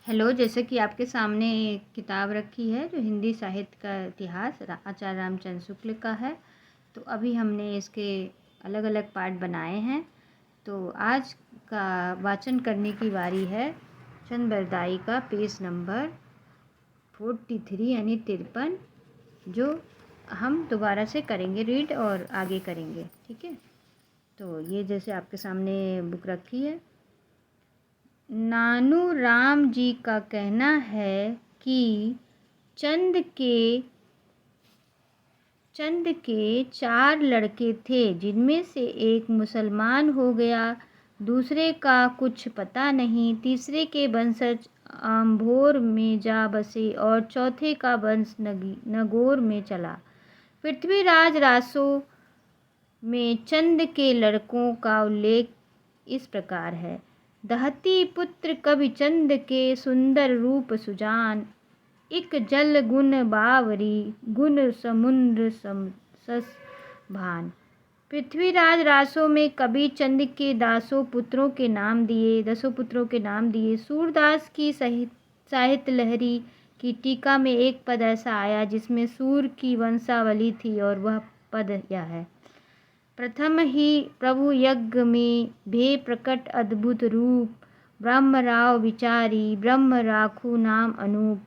Hello, जैसे कि आपके सामने एक किताब रखी है जो हिंदी साहित्य का इतिहास आचार्य रामचंद्र शुक्ल का है। तो अभी हमने इसके अलग अलग पार्ट बनाए हैं। तो आज का वाचन करने की बारी है चंद बरदाई का पेज नंबर 43 यानी 53, जो हम दोबारा से करेंगे रीड और आगे करेंगे। ठीक है, तो ये जैसे आपके सामने बुक रखी है। नानू राम जी का कहना है कि चंद के 4 लड़के थे, जिनमें से एक मुसलमान हो गया, दूसरे का कुछ पता नहीं, तीसरे के वंशज आम्भोर में जा बसे और चौथे का वंश नगौर में चला। पृथ्वीराज रासो में चंद के लड़कों का उल्लेख इस प्रकार है। दहती पुत्र कवि चंद के सुंदर रूप सुजान, इक जल गुण बावरी गुण समुद्र सस भान। पृथ्वीराज रासो में कवि चंद के 10 पुत्रों के नाम दिए। सूरदास की साहित्य लहरी की टीका में एक पद ऐसा आया जिसमें सूर की वंशावली थी, और वह पद यह है। प्रथम ही प्रभु यज्ञ में भे प्रकट अद्भुत रूप, ब्रह्म राव विचारी ब्रह्म राखू नाम अनूप।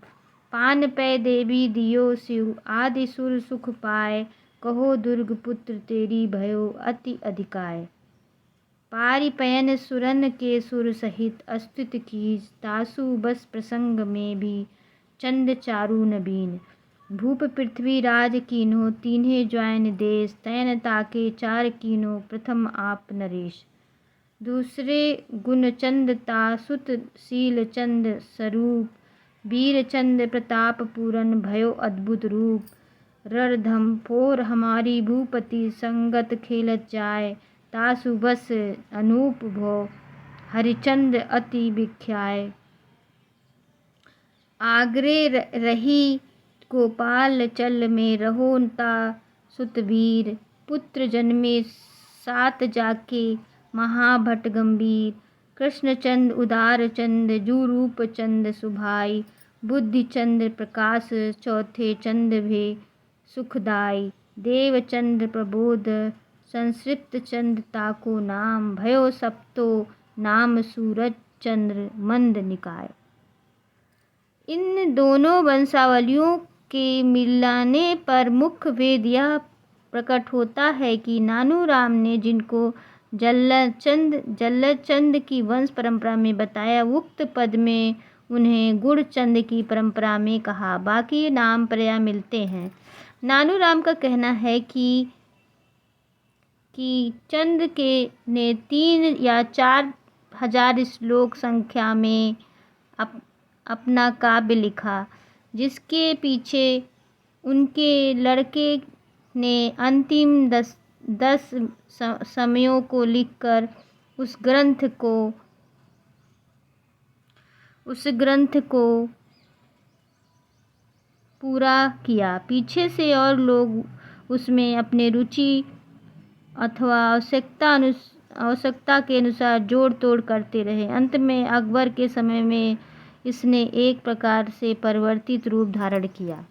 पान पै देवी दियो शिव आदि सुर सुख पाए, कहो दुर्ग पुत्र तेरी भयो अति अधिकाय। पारिपयन सुरन के सुर सहित अस्तुत कीज, तासु बस प्रसंग में भी चंद चारु नबीन। भूप पृथ्वीराज कीन्हो तीन्हे ज्वाइन देश, तैन ताके 4 कीन्हो प्रथम आप नरेश। दूसरे गुण चंद तासुत शील चंद स्वरूप, वीर चंद प्रताप पूरन भयो अद्भुत रूप। रणधम फोर हमारी भूपति संगत खेलत जाय, तासु बस अनूप भो हरिचंद अति विख्याय। आगरे रही गोपाल चल में रहो ता सुतवीर, पुत्र जन्मे 7 जाके महाभट गंभीर। कृष्णचंद उदार चंद जू रूप चंद सुभाई, बुद्धि चंद प्रकाश चौथे चंद भे सुखदाई। देवचंद प्रबोध संस्कृत चंद ताको नाम, भयो सप्तो नाम सूरज चंद्र मंद निकाय। इन दोनों वंशावलियों के मिलाने पर मुख्य भेद यह प्रकट होता है कि नानू राम ने जिनको जल्लचंद की वंश परंपरा में बताया, उक्त पद में उन्हें गुणचंद की परंपरा में कहा। बाकी नाम प्रायः मिलते हैं। नानू राम का कहना है कि चंद के ने 3 या 4 हजार श्लोक संख्या में अपना काव्य लिखा, जिसके पीछे उनके लड़के ने अंतिम 10 समयों को लिखकर उस ग्रंथ को पूरा किया। पीछे से और लोग उसमें अपने रुचि अथवा आवश्यकता के अनुसार जोड़ तोड़ करते रहे। अंत में अकबर के समय में इसने एक प्रकार से परिवर्तित रूप धारण किया।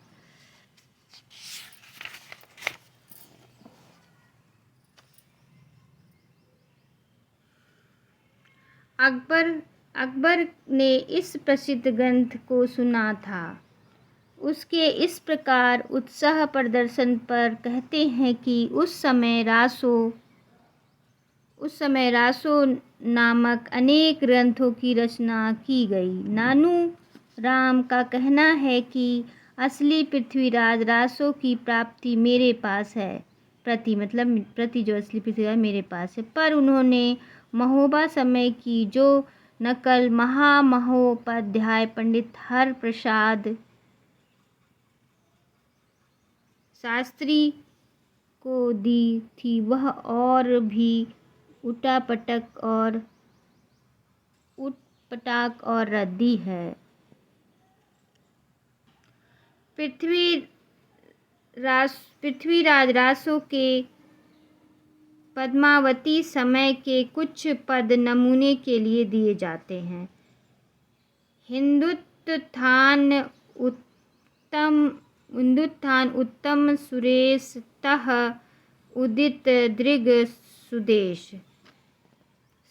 अकबर ने इस प्रसिद्ध ग्रंथ को सुना था। उसके इस प्रकार उत्साह प्रदर्शन पर कहते हैं कि उस समय रासो नामक अनेक ग्रंथों की रचना की गई। नानू राम का कहना है कि असली पृथ्वीराज रासो की प्राप्ति मेरे पास है। प्रति जो असली पृथ्वीराज मेरे पास है, पर उन्होंने महोबा समय की जो नकल महामहोपाध्याय पंडित हर प्रसाद शास्त्री को दी थी, वह और भी उटपटांग और रद्दी है। पृथ्वीराज रासो के पद्मावती समय के कुछ पद नमूने के लिए दिए जाते हैं। हिंदुत्थान उत्तम सुरेशतः उदित दृग सुदेश।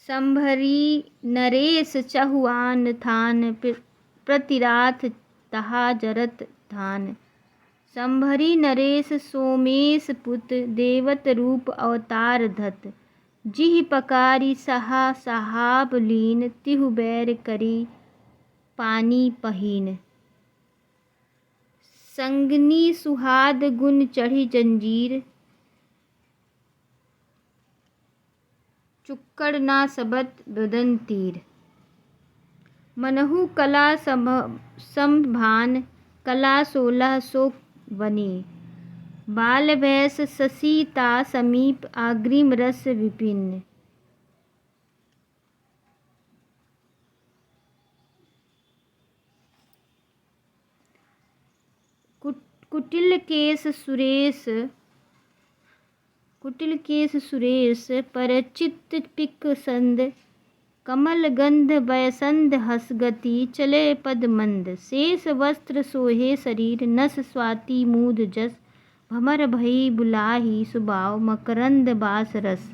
संभरी नरेश चहुआन थान प्रतिराथ तहा जरत थान। संभरी नरेश सोमेश पुत देवत रूप अवतार धत। जिह पकारी सहा सहाब लीन तिहु बैर करी पानी पहीन। संगनी सुहाद गुन चढ़ी जंजीर चुक्कड़ ना सबत बदन तीर। मनहु कला संभान कला 16 सो बनी। बाल भैस ससीता समीप आग्रिम रस विपिन। कुटिल केश सुरेश परचित पिक संद। कमल गंध वयसंध हस गति चले पद मंद। शेष वस्त्र सोहे शरीर नस स्वाति मूद जस। भमर भई बुलाही सुबाव मकरंद बास रस।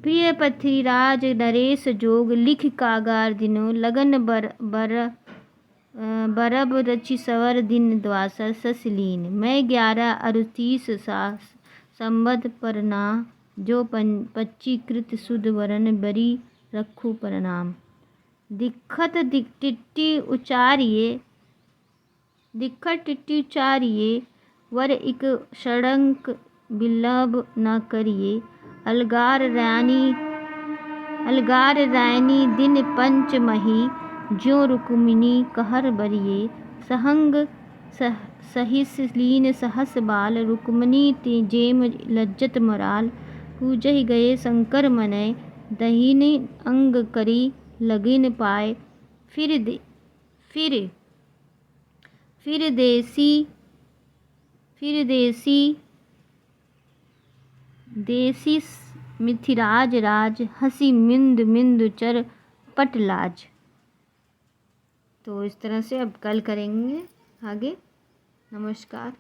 प्रिय पृथ्वीराज नरेश जोग लिख कागार दिनो। लगन बरब रचि सवर दिन द्वासर ससलीन। मैं 11 अरु 30 संबत परना। जो 25 कृत सुद वरन बरी रखू प्रणाम। दिक्खत टिट्टी उचारिये वर इक षडंक बिलंब न करिए। अलगार रैनी दिन पंच मही ज्यों रुक्मिणी कहर बरिए। सहंग सहिस लीन सहस बाल रुक्मिणी जेम लज्जत मराल। पूजहि गए शंकर मनय दहिने अंग करी लगिन पाए। फिर देसी मिथिराज राज हंसी मिंद चर पट लाज। तो इस तरह से अब कल करेंगे आगे। नमस्कार।